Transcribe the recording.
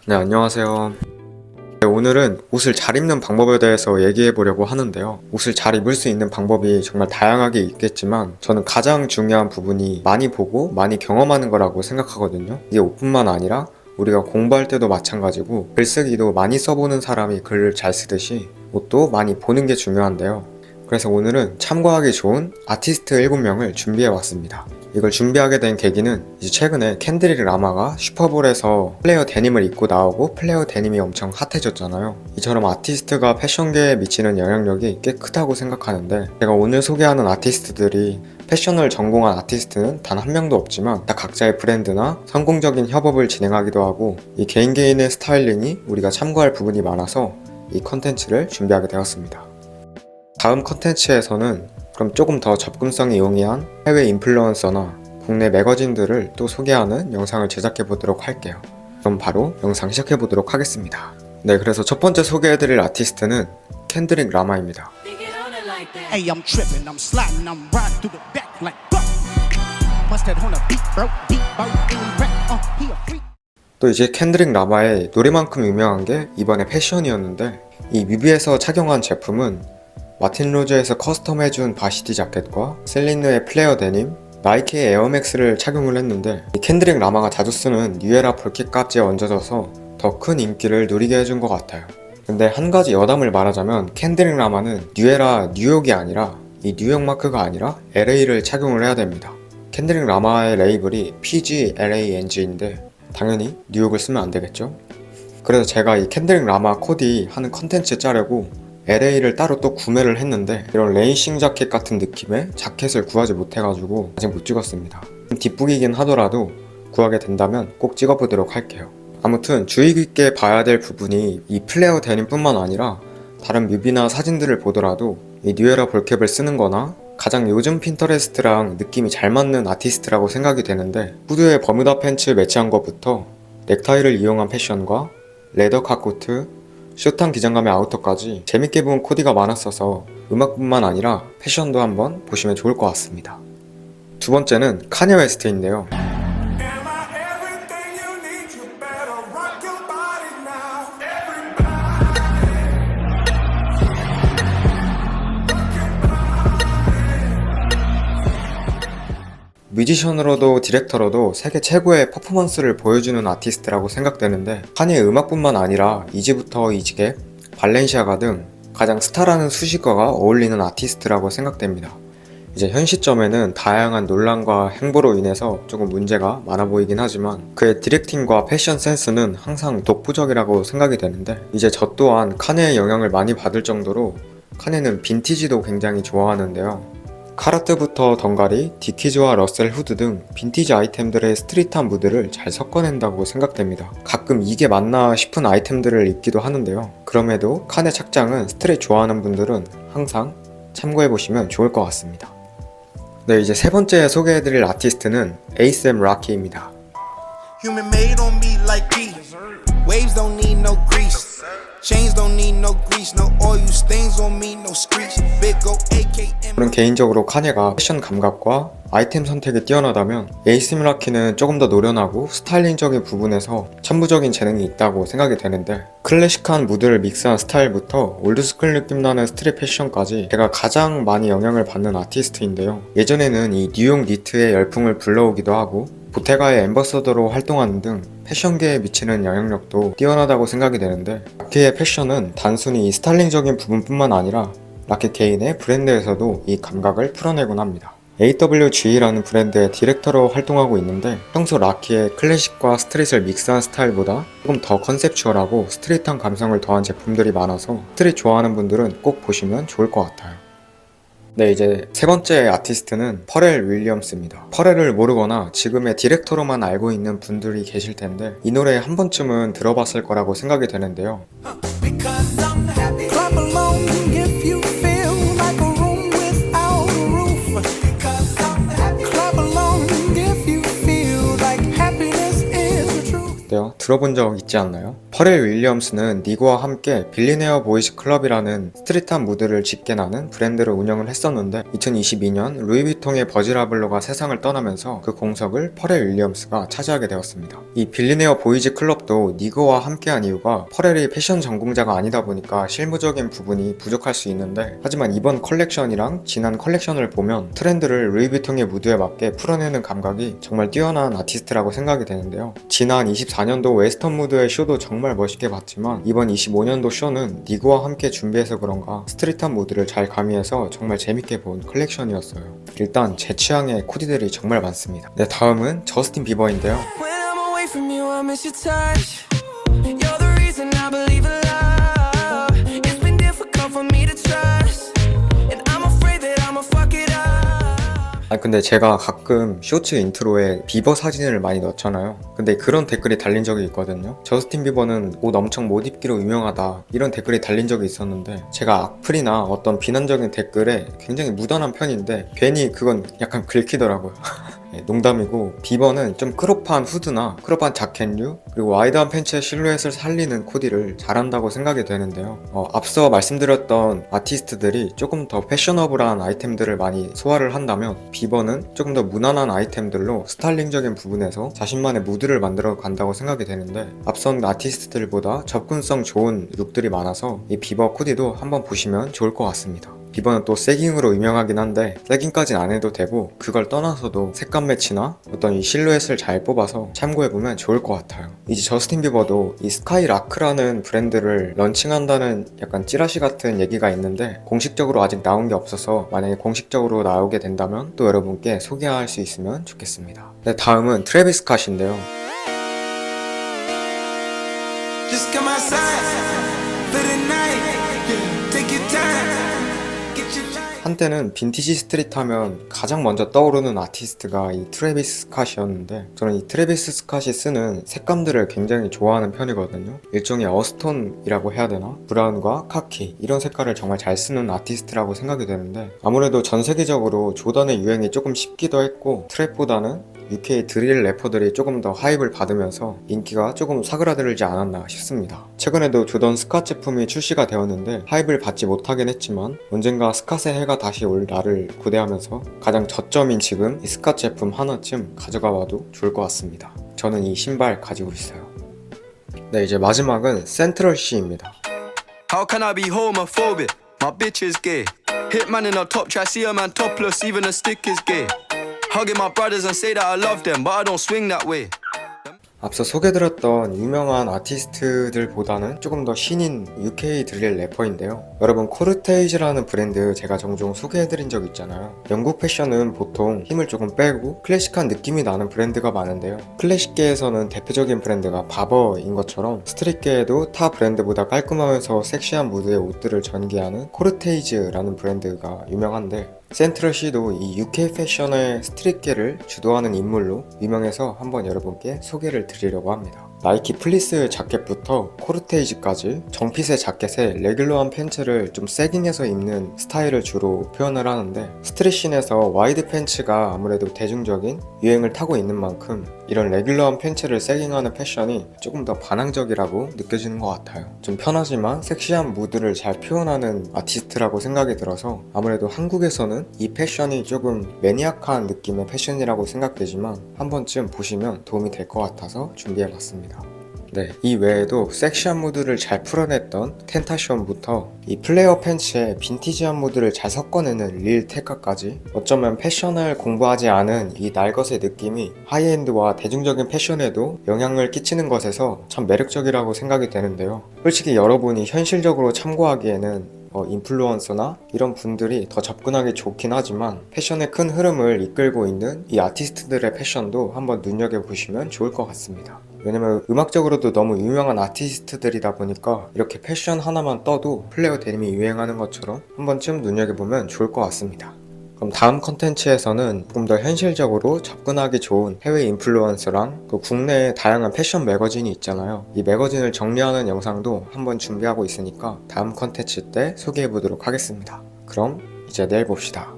네, 안녕하세요. 네, 오늘은 옷을 잘 입는 방법에 대해서 얘기해 보려고 하는데요. 옷을 잘 입을 수 있는 방법이 정말 다양하게 있겠지만 저는 가장 중요한 부분이 많이 보고 많이 경험하는 거라고 생각하거든요. 이게 옷뿐만 아니라 우리가 공부할 때도 마찬가지고 글쓰기도 많이 써보는 사람이 글을 잘 쓰듯이 옷도 많이 보는 게 중요한데요. 그래서 오늘은 참고하기 좋은 아티스트 7명을 준비해 왔습니다. 이걸 준비하게 된 계기는 이제 최근에 켄드릭 라마가 슈퍼볼에서 플레어 데님을 입고 나오고 플레어 데님이 엄청 핫해졌잖아요. 이처럼 아티스트가 패션계에 미치는 영향력이 꽤 크다고 생각하는데, 제가 오늘 소개하는 아티스트들이 패션을 전공한 아티스트는 단 한 명도 없지만 다 각자의 브랜드나 성공적인 협업을 진행하기도 하고, 이 개인의 스타일링이 우리가 참고할 부분이 많아서 이 컨텐츠를 준비하게 되었습니다. 다음 컨텐츠에서는 그럼 조금 더 접근성이 용이한 해외 인플루언서나 국내 매거진들을 또 소개하는 영상을 제작해 보도록 할게요. 그럼 바로 영상 시작해 보도록 하겠습니다. 네, 그래서 첫 번째 소개해드릴 아티스트는 켄드릭 라마입니다. Hey, I'm tripping, I'm sliding, I'm riding through the back like fuck. Must have on a beat, bro, any rap, he a freak. 또 이제 켄드릭 라마의 노래만큼 유명한 게 이번에 패션이었는데, 이 뮤비에서 착용한 제품은 마틴 로즈에서 커스텀해준 바시티 자켓과 셀린느의 플레어 데님, 나이키의 에어맥스를 착용을 했는데, 이 켄드릭 라마가 자주 쓰는 뉴에라 볼킷 값지에 얹어져서 더 큰 인기를 누리게 해준 것 같아요. 근데 한 가지 여담을 말하자면 켄드릭 라마는 뉴에라 뉴욕이 아니라, 이 뉴욕 마크가 아니라 LA를 착용을 해야 됩니다. 켄드릭 라마의 레이블이 PGLANG인데 당연히 뉴욕을 쓰면 안 되겠죠? 그래서 제가 이 켄드릭 라마 코디 하는 컨텐츠 짜려고 LA를 따로 또 구매를 했는데, 이런 레이싱 자켓 같은 느낌의 자켓을 구하지 못해가지고 아직 못 찍었습니다. 뒷북이긴 하더라도 구하게 된다면 꼭 찍어보도록 할게요. 아무튼 주의 깊게 봐야 될 부분이 이 플레어 데님뿐만 아니라 다른 뮤비나 사진들을 보더라도 이 뉴에라 볼캡을 쓰는 거나 가장 요즘 핀터레스트랑 느낌이 잘 맞는 아티스트라고 생각이 되는데, 후드에 버뮤다 팬츠 매치한 것부터 넥타이를 이용한 패션과 레더 카코트, 숏한 기장감의 아우터까지 재밌게 본 코디가 많았어서 음악뿐만 아니라 패션도 한번 보시면 좋을 것 같습니다. 두 번째는 카니 웨스트인데요. 뮤지션으로도 디렉터로도 세계 최고의 퍼포먼스를 보여주는 아티스트라고 생각되는데, 카니의 음악뿐만 아니라 이지부터 이지게, 발렌시아가 등 가장 스타라는 수식어가 어울리는 아티스트라고 생각됩니다. 이제 현 시점에는 다양한 논란과 행보로 인해서 조금 문제가 많아 보이긴 하지만 그의 디렉팅과 패션 센스는 항상 독보적이라고 생각이 되는데, 이제 저 또한 카니의 영향을 많이 받을 정도로 카니는 빈티지도 굉장히 좋아하는데요. 카라트부터 덩가리, 디키즈와 러셀 후드 등 빈티지 아이템들의 스트릿한 무드를 잘 섞어낸다고 생각됩니다. 가끔 이게 맞나 싶은 아이템들을 입기도 하는데요. 그럼에도 칸의 착장은 스트릿 좋아하는 분들은 항상 참고해보시면 좋을 것 같습니다. 네, 이제 세 번째 소개해드릴 아티스트는 A$AP Rocky입니다. Human made on me like pee. Waves don't need no grease. Chains don't need no grease. No oil stains on me, no screech. Big go AKM. 저는 개인적으로 카니가 패션 감각과 아이템 선택이 뛰어나다면 A$AP Rocky는 조금 더 노련하고 스타일링적인 부분에서 천부적인 재능이 있다고 생각이 되는데, 클래식한 무드를 믹스한 스타일부터 올드스쿨 느낌 나는 스트릿 패션까지 제가 가장 많이 영향을 받는 아티스트인데요. 예전에는 이 뉴욕 니트의 열풍을 불러오기도 하고 보테가의 앰버서더로 활동하는 등 패션계에 미치는 영향력도 뛰어나다고 생각이 되는데, 라키의 패션은 단순히 이 스타일링적인 부분뿐만 아니라 라키 개인의 브랜드에서도 이 감각을 풀어내곤 합니다. AWG라는 브랜드의 디렉터로 활동하고 있는데, 평소 라키의 클래식과 스트릿을 믹스한 스타일보다 조금 더 컨셉추얼하고 스트릿한 감성을 더한 제품들이 많아서 스트릿 좋아하는 분들은 꼭 보시면 좋을 것 같아요. 네, 이제 세 번째 아티스트는 퍼렐 윌리엄스입니다. 퍼렐을 모르거나 지금의 디렉터로만 알고 있는 분들이 계실 텐데, 이 노래 한 번쯤은 들어봤을 거라고 생각이 되는데요. Because I'm happy. Clap along if you feel like a room without a roof. Because I'm happy. Clap along if you feel like happiness is the truth. 어때요? 들어본 적 있지 않나요? 퍼렐 윌리엄스는 니고와 함께 빌리네어 보이즈 클럽이라는 스트릿한 무드를 짙게 나는 브랜드를 운영을 했었는데 2022년 루이비통의 버지라블로가 세상을 떠나면서 그 공석을 퍼렐 윌리엄스가 차지하게 되었습니다. 이 빌리네어 보이즈 클럽도 니고와 함께한 이유가 퍼렐이 패션 전공자가 아니다 보니까 실무적인 부분이 부족할 수 있는데, 하지만 이번 컬렉션이랑 지난 컬렉션을 보면 트렌드를 루이비통의 무드에 맞게 풀어내는 감각이 정말 뛰어난 아티스트라고 생각이 되는데요. 지난 24년도 웨스턴 무드의 쇼도 정말 멋있게 봤지만 이번 25년도 쇼는 니고와 함께 준비해서 그런가 스트릿한 무드를 잘 가미해서 정말 재밌게 본 컬렉션이었어요. 일단 제 취향의 코디들이 정말 많습니다. 네, 다음은 저스틴 비버인데요. When I'm away from you, I miss your touch. You're the reason I believe in love. It's been difficult for me to trust, and I'm afraid that I'ma fuck it up. 아니 근데 제가 가끔 쇼츠 인트로에 비버 사진을 많이 넣잖아요. 근데 그런 댓글이 달린 적이 있거든요. 저스틴 비버는 옷 엄청 못 입기로 유명하다, 이런 댓글이 달린 적이 있었는데, 제가 악플이나 어떤 비난적인 댓글에 굉장히 무던한 편인데 괜히 그건 약간 긁히더라고요. 네, 농담이고, 비버는 좀 크롭한 후드나 크롭한 자켓류, 그리고 와이드한 팬츠의 실루엣을 살리는 코디를 잘한다고 생각이 되는데요. 앞서 말씀드렸던 아티스트들이 조금 더 패셔너블한 아이템들을 많이 소화를 한다면 비버는 조금 더 무난한 아이템들로 스타일링적인 부분에서 자신만의 무드를 만들어 간다고 생각이 되는데, 앞선 아티스트들보다 접근성 좋은 룩들이 많아서 이 비버 코디도 한번 보시면 좋을 것 같습니다. 비버는 또 세깅으로 유명하긴 한데 세깅까지는 안 해도 되고, 그걸 떠나서도 색감 매치나 어떤 이 실루엣을 잘 뽑아서 참고해보면 좋을 것 같아요. 이제 저스틴 비버도 이 스카이라크라는 브랜드를 런칭한다는 약간 찌라시 같은 얘기가 있는데 공식적으로 아직 나온 게 없어서 만약에 공식적으로 나오게 된다면 또 여러분께 소개할 수 있으면 좋겠습니다. 네, 다음은 트래비스 스캇인데요. Just come outside for the night. Take your time. Get your life. 한때는 빈티지 스트릿 하면 가장 먼저 떠오르는 아티스트가 이 트래비스 스캇이었는데, 저는 이 트래비스 스캇이 쓰는 색감들을 굉장히 좋아하는 편이거든요. 일종의 어스톤이라고 해야 되나? 브라운과 카키, 이런 색깔을 정말 잘 쓰는 아티스트라고 생각이 되는데, 아무래도 전 세계적으로 조던의 유행이 조금 식기도 했고 트랩보다는 UK 드릴 래퍼들이 조금 더 하입을 받으면서 인기가 조금 사그라들지 않았나 싶습니다. 최근에도 조던 스캇 제품이 출시가 되었는데 하입을 받지 못하긴 했지만 언젠가 스캇의 해가 다시 올 날을 고대하면서 가장 저점인 지금 이 스캇 제품 하나쯤 가져가 봐도 좋을 것 같습니다. 저는 이 신발 가지고 있어요. 네, 이제 마지막은 센트럴 C입니다. How can I be homophobic? My bitch is gay. Hitman in a top try, see a man topless, even a stick is gay. Hugging my brothers and say that I love them, but I don't swing that way. 앞서 소개드렸던 유명한 아티스트들보다는 조금 더 신인 UK 드릴 래퍼인데요. 여러분, 코르테이지라는 브랜드 제가 종종 소개해드린 적 있잖아요. 영국 패션은 보통 힘을 조금 빼고 클래식한 느낌이 나는 브랜드가 많은데요. 클래식계에서는 대표적인 브랜드가 바버인 것처럼 스트릿계에도 타 브랜드보다 깔끔하면서 섹시한 무드의 옷들을 전개하는 코르테이지라는 브랜드가 유명한데, 센트럴 C도 이 UK 패션의 스트릿계를 주도하는 인물로 유명해서 한번 여러분께 소개를 드리려고 합니다. 나이키 플리스 자켓부터 코르테이지까지 정핏의 자켓에 레귤러한 팬츠를 좀 세깅해서 입는 스타일을 주로 표현을 하는데, 스트릿씬에서 와이드 팬츠가 아무래도 대중적인 유행을 타고 있는 만큼 이런 레귤러한 팬츠를 세깅하는 패션이 조금 더 반항적이라고 느껴지는 것 같아요. 좀 편하지만 섹시한 무드를 잘 표현하는 아티스트라고 생각이 들어서 아무래도 한국에서는 이 패션이 조금 매니악한 느낌의 패션이라고 생각되지만 한 번쯤 보시면 도움이 될 것 같아서 준비해봤습니다. 네, 이 외에도 섹시한 무드를 잘 풀어냈던 텐타션부터 이 플레어 팬츠의 빈티지한 무드를 잘 섞어내는 릴 테카까지, 어쩌면 패션을 공부하지 않은 이 날것의 느낌이 하이엔드와 대중적인 패션에도 영향을 끼치는 것에서 참 매력적이라고 생각이 되는데요. 솔직히 여러분이 현실적으로 참고하기에는 인플루언서나 이런 분들이 더 접근하기 좋긴 하지만 패션의 큰 흐름을 이끌고 있는 이 아티스트들의 패션도 한번 눈여겨보시면 좋을 것 같습니다. 왜냐면 음악적으로도 너무 유명한 아티스트들이다 보니까 이렇게 패션 하나만 떠도 플레어 데님이 유행하는 것처럼 한 번쯤 눈여겨보면 좋을 것 같습니다. 그럼 다음 컨텐츠에서는 조금 더 현실적으로 접근하기 좋은 해외 인플루언서랑 그 국내에 다양한 패션 매거진이 있잖아요. 이 매거진을 정리하는 영상도 한번 준비하고 있으니까 다음 컨텐츠 때 소개해보도록 하겠습니다. 그럼 이제 내일 봅시다.